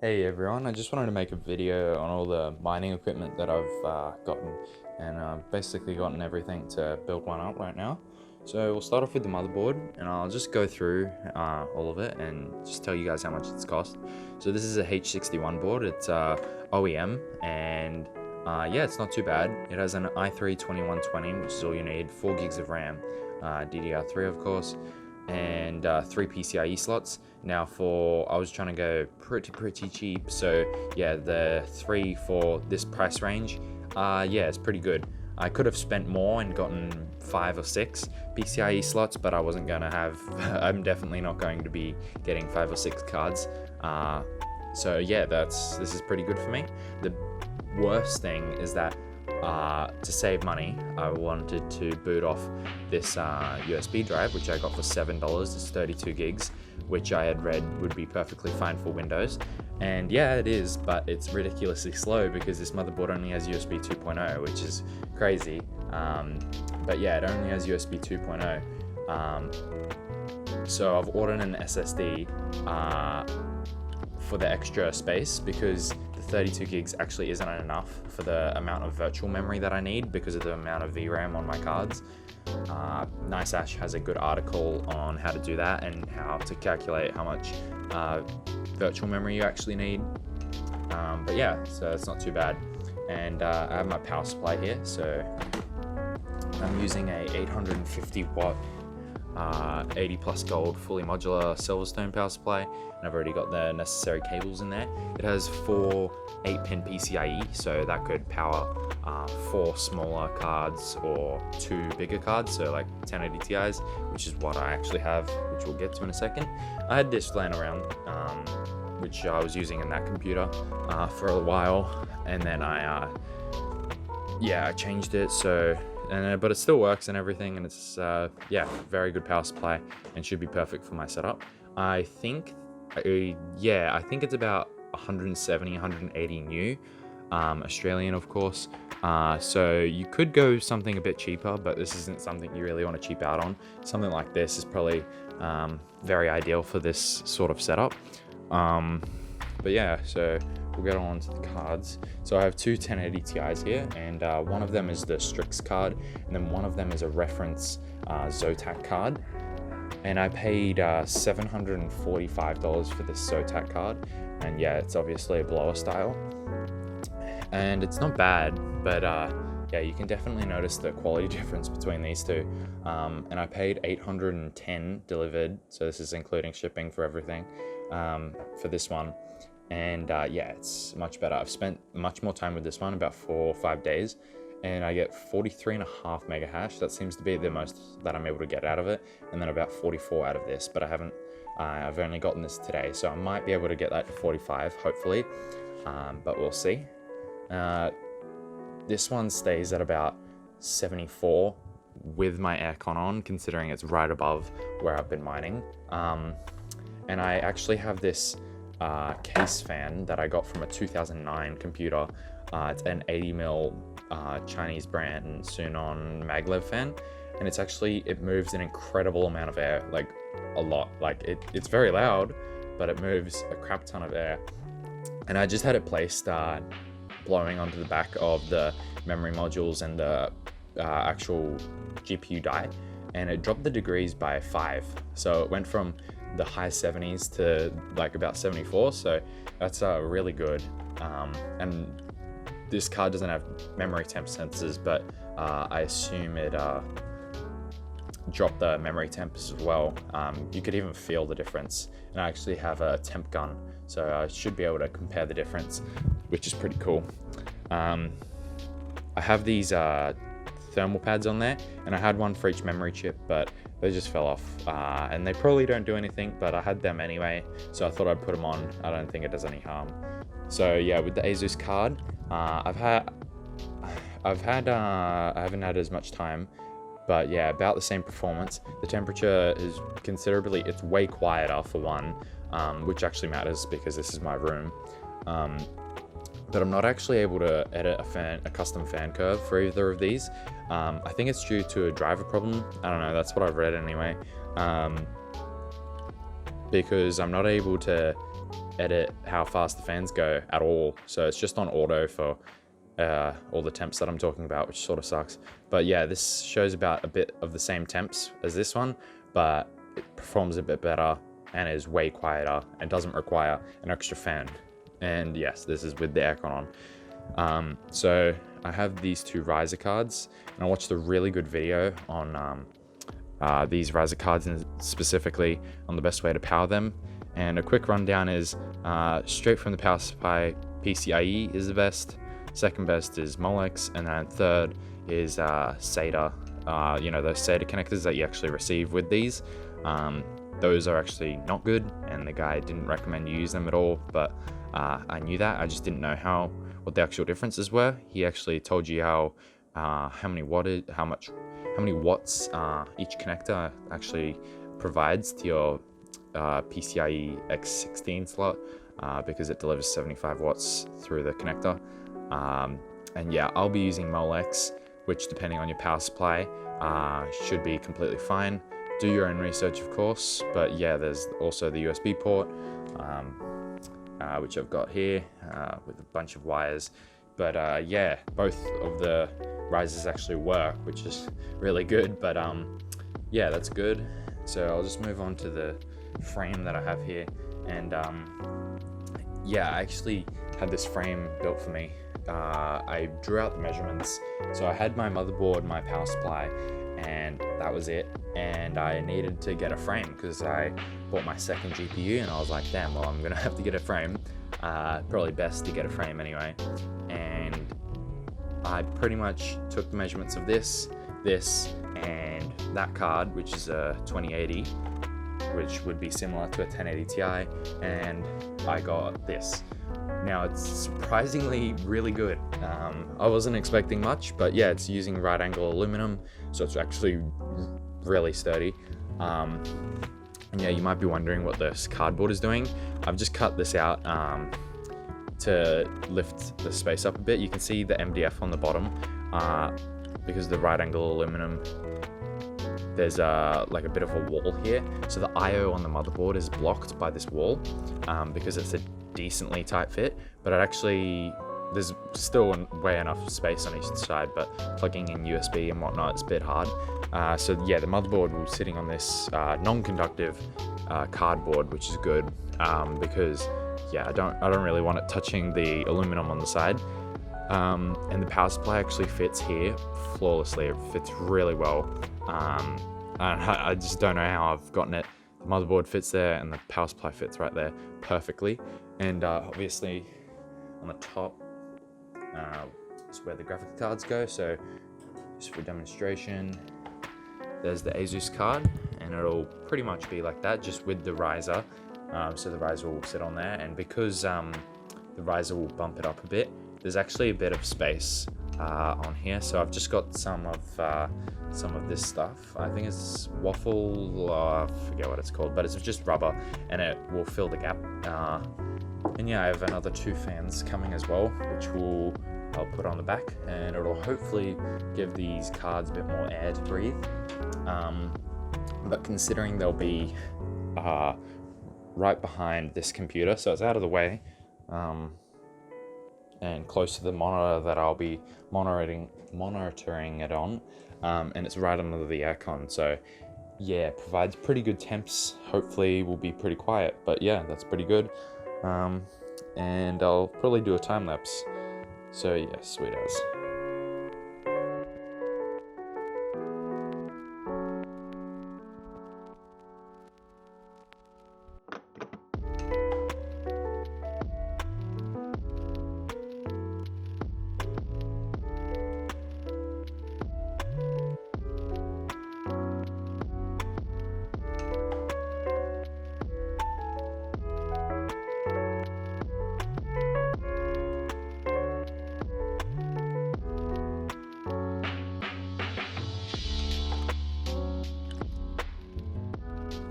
Hey everyone, I just wanted to make a video on all the mining equipment that I've gotten, and I've basically gotten everything to build one up right now. So we'll start off with the motherboard, and I'll just go through all of it and just tell you guys how much it's cost. So this is a H61 board, it's OEM, and yeah, it's not too bad. It has an i3-2120, which is all you need, 4 gigs of RAM, DDR3 of course, and 3 PCIe slots. Now I was trying to go pretty cheap, so yeah, the 3 for this price range, yeah, it's pretty good. I could have spent more and gotten 5 or 6 PCIe slots, but I wasn't gonna have, I'm definitely not going to be getting 5 or 6 cards. So yeah, this is pretty good for me. The worst thing is that to save money, I wanted to boot off this USB drive, which I got for $7. It's 32 gigs, which I had read would be perfectly fine for Windows. And yeah, it is, but it's ridiculously slow because this motherboard only has USB 2.0, which is crazy. But yeah, it only has USB 2.0. So I've ordered an SSD for the extra space because the 32 gigs actually isn't enough for the amount of virtual memory that I need because of the amount of VRAM on my cards. NiceAsh has a good article on how to do that and how to calculate how much virtual memory you actually need. But yeah, so it's not too bad. And I have my power supply here, so I'm using a 850 watt 80 plus gold fully modular Silverstone power supply, and I've already got the necessary cables in there. It has 4 8-pin PCIe, so that could power 4 smaller cards or 2 bigger cards, so like 1080 Ti's, which is what I actually have, which we'll get to in a second. I had this laying around, which I was using in that computer for a while, and then I changed it, so but it still works and everything, and it's yeah, very good power supply and should be perfect for my setup. I think it's about 170 180 new, Australian of course, so you could go something a bit cheaper, but this isn't something you really want to cheap out on. Something like this is probably very ideal for this sort of setup. But yeah, so we'll get on to the cards. So I have two 1080 Ti's here, and one of them is the Strix card, and then one of them is a reference Zotac card. And I paid $745 for this Zotac card, and yeah, it's obviously a blower style. And it's not bad, but yeah, you can definitely notice the quality difference between these two. And I paid $810 delivered, so this is including shipping for everything, for this one. And yeah, it's much better. I've spent much more time with this one, about 4 or 5 days, and I get 43.5 mega hash. That seems to be the most that I'm able to get out of it, and then about 44 out of this, but I've only gotten this today, so I might be able to get that to 45 hopefully, but we'll see. This one stays at about 74 with my aircon on, considering it's right above where I've been mining. And I actually have this case fan that I got from a 2009 computer. It's an 80mm Chinese brand Sunon maglev fan, and it moves an incredible amount of air, like a lot. Like it's very loud, but it moves a crap ton of air. And I just had it placed blowing onto the back of the memory modules and the actual GPU die, and it dropped the degrees by 5. So it went from the high 70s to like about 74, so that's really good. And this card doesn't have memory temp sensors, but I assume it dropped the memory temps as well. You could even feel the difference, and I actually have a temp gun, so I should be able to compare the difference, which is pretty cool. I have these thermal pads on there, and I had one for each memory chip, but they just fell off, and they probably don't do anything, but I had them anyway, so I thought I'd put them on. I don't think it does any harm. So yeah, with the Asus card, I haven't had as much time, but yeah, about the same performance. The temperature is it's way quieter for one, which actually matters because this is my room. But I'm not actually able to edit a custom fan curve for either of these. I think it's due to a driver problem. I don't know, that's what I've read anyway. Because I'm not able to edit how fast the fans go at all. So it's just on auto for all the temps that I'm talking about, which sort of sucks. But yeah, this shows about a bit of the same temps as this one, but it performs a bit better and is way quieter and doesn't require an extra fan. And yes, this is with the aircon on. So I have these two riser cards, and I watched a really good video on these riser cards, and specifically on the best way to power them. And a quick rundown is straight from the power supply, PCIe is the best. Second best is Molex, and then third is SATA. Those SATA connectors that you actually receive with these. Those are actually not good, and the guy didn't recommend you use them at all. But I knew that. I just didn't know what the actual differences were. He actually told you how many watts each connector actually provides to your PCIe X16 slot, because it delivers 75 watts through the connector. And yeah, I'll be using Molex, which depending on your power supply should be completely fine. Do your own research, of course, but yeah, there's also the USB port, which I've got here with a bunch of wires. But yeah, both of the risers actually work, which is really good. But yeah, that's good. So I'll just move on to the frame that I have here. And yeah, I actually had this frame built for me. I drew out the measurements. So I had my motherboard, my power supply, and that was it. And I needed to get a frame because I bought my second GPU, and I was like, damn, well, I'm gonna have to get a frame. Probably best to get a frame anyway. And I pretty much took the measurements of this, and that card, which is a 2080, which would be similar to a 1080 Ti, and I got this. Now, it's surprisingly really good. I wasn't expecting much, but yeah, it's using right angle aluminum, so it's actually really sturdy. And yeah, you might be wondering what this cardboard is doing. I've just cut this out to lift the space up a bit. You can see the MDF on the bottom, because of the right angle aluminum. There's like a bit of a wall here, so the IO on the motherboard is blocked by this wall, because it's a decently tight fit, but there's still way enough space on each side, but plugging in USB and whatnot is a bit hard. So yeah, the motherboard was sitting on this non-conductive cardboard, which is good, because yeah, I don't really want it touching the aluminum on the side. And the power supply actually fits here flawlessly. It fits really well. And I just don't know how I've gotten it. The motherboard fits there, and the power supply fits right there perfectly. And obviously on the top is where the graphic cards go. So just for demonstration, there's the Asus card, and it'll pretty much be like that, just with the riser. So the riser will sit on there, and because the riser will bump it up a bit, there's actually a bit of space on here. So I've just got some of this stuff. I think it's waffle, I forget what it's called, but it's just rubber, and it will fill the gap. And yeah, I have another 2 fans coming as well, which I'll put on the back, and it'll hopefully give these cards a bit more air to breathe. But considering they'll be right behind this computer, so it's out of the way, and close to the monitor that I'll be monitoring it on, and it's right under the aircon, so yeah, provides pretty good temps. Hopefully will be pretty quiet, but yeah, that's pretty good. And I'll probably do a time lapse, so yeah, sweet as.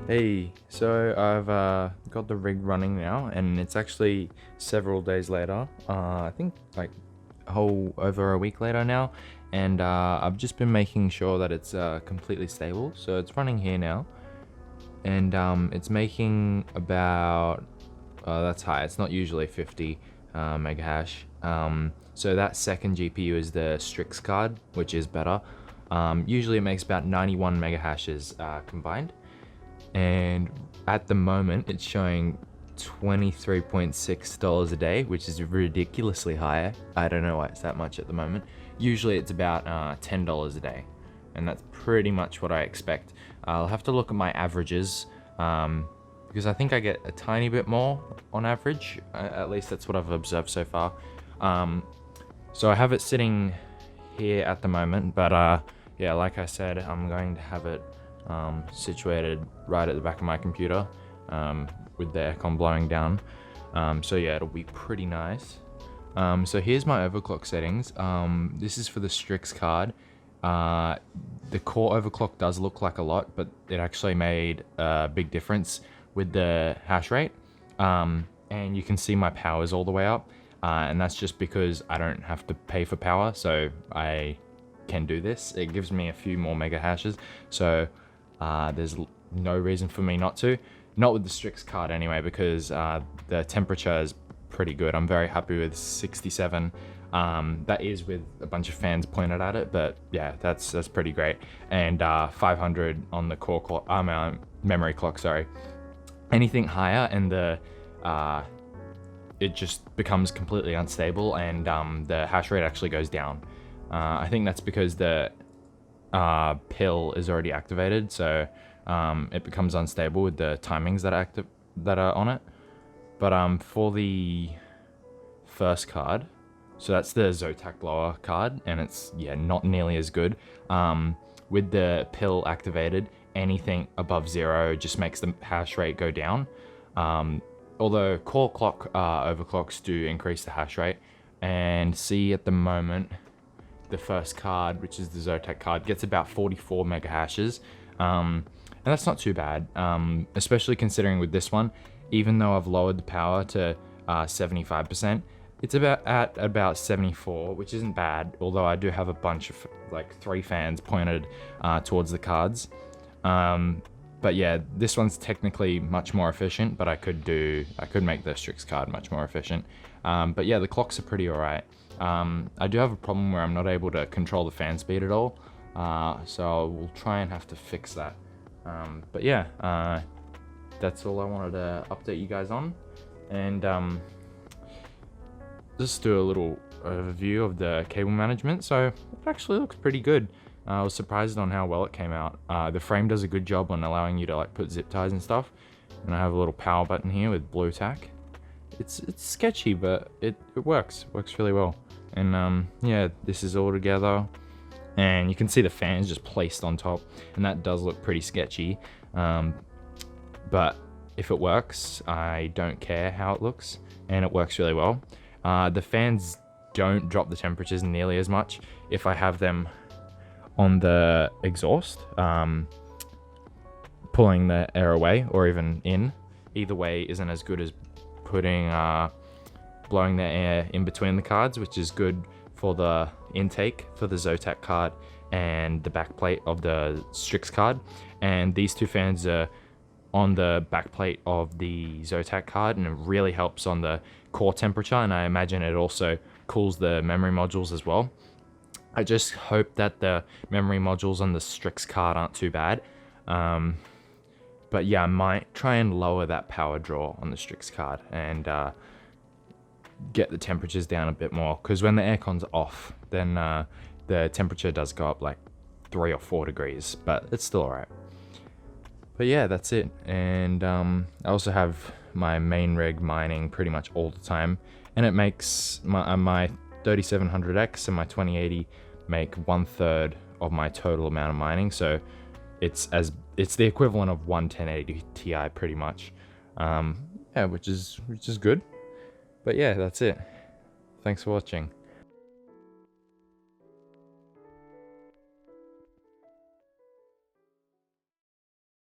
Hey, so I've got the rig running now, and it's actually several days later. I think like over a week later now, and I've just been making sure that it's completely stable. So it's running here now, and it's making about That's high. It's not usually 50 mega hash. So that second GPU is the Strix card, which is better. Usually it makes about 91 mega hashes combined. And at the moment it's showing $23.6 a day, which is ridiculously high. I don't know why it's that much at the moment. Usually it's about $10 a day, and that's pretty much what I expect. I'll have to look at my averages, because I think I get a tiny bit more on average. At least that's what I've observed so far. So I have it sitting here at the moment, but yeah, like I said, I'm going to have it situated right at the back of my computer, with the aircon blowing down. So yeah, it'll be pretty nice. So here's my overclock settings. This is for the Strix card. The core overclock does look like a lot, but it actually made a big difference with the hash rate. And you can see my power is all the way up, and that's just because I don't have to pay for power, so I can do this. It gives me a few more mega hashes, so there's no reason for me not to. Not with the Strix card anyway, because the temperature is pretty good. I'm very happy with 67. That is with a bunch of fans pointed at it, but yeah, that's pretty great. And 500 on the core clock, memory clock, sorry. Anything higher and it just becomes completely unstable, and the hash rate actually goes down. I think that's because the pill is already activated, so it becomes unstable with the timings that are on it. But for the first card, so that's the Zotac blower card, and it's not nearly as good. With the pill activated, anything above 0 just makes the hash rate go down. Although core clock overclocks do increase the hash rate, and see at the moment the first card, which is the Zotac card, gets about 44 mega hashes. And that's not too bad, especially considering with this one, even though I've lowered the power to 75%, it's at about 74, which isn't bad, although I do have a bunch of, like, 3 fans pointed towards the cards. But yeah, this one's technically much more efficient, but I could make the Strix card much more efficient. But yeah, the clocks are pretty alright. I do have a problem where I'm not able to control the fan speed at all, so we'll try and have to fix that. But yeah, that's all I wanted to update you guys on, and just do a little overview of the cable management. So it actually looks pretty good. I was surprised on how well it came out. The frame does a good job on allowing you to, like, put zip ties and stuff, and I have a little power button here with blue tack. It's sketchy, but it works really well. And yeah, this is all together, and you can see the fans just placed on top, and that does look pretty sketchy, but if it works, I don't care how it looks, and it works really well. The fans don't drop the temperatures nearly as much if I have them on the exhaust, pulling the air away or even in. Either way isn't as good as putting blowing the air in between the cards, which is good for the intake for the Zotac card and the backplate of the Strix card. And these 2 fans are on the backplate of the Zotac card, and it really helps on the core temperature, and I imagine it also cools the memory modules as well. I just hope that the memory modules on the Strix card aren't too bad. But yeah, I might try and lower that power draw on the Strix card and get the temperatures down a bit more, because when the aircon's off, then the temperature does go up like 3 or 4 degrees, but it's still alright. But yeah, that's it. And I also have my main rig mining pretty much all the time, and it makes my 3700X and my 2080 make 1/3 of my total amount of mining, so it's the equivalent of one 1080 Ti pretty much. Yeah, which is good. But yeah, that's it. Thanks for watching.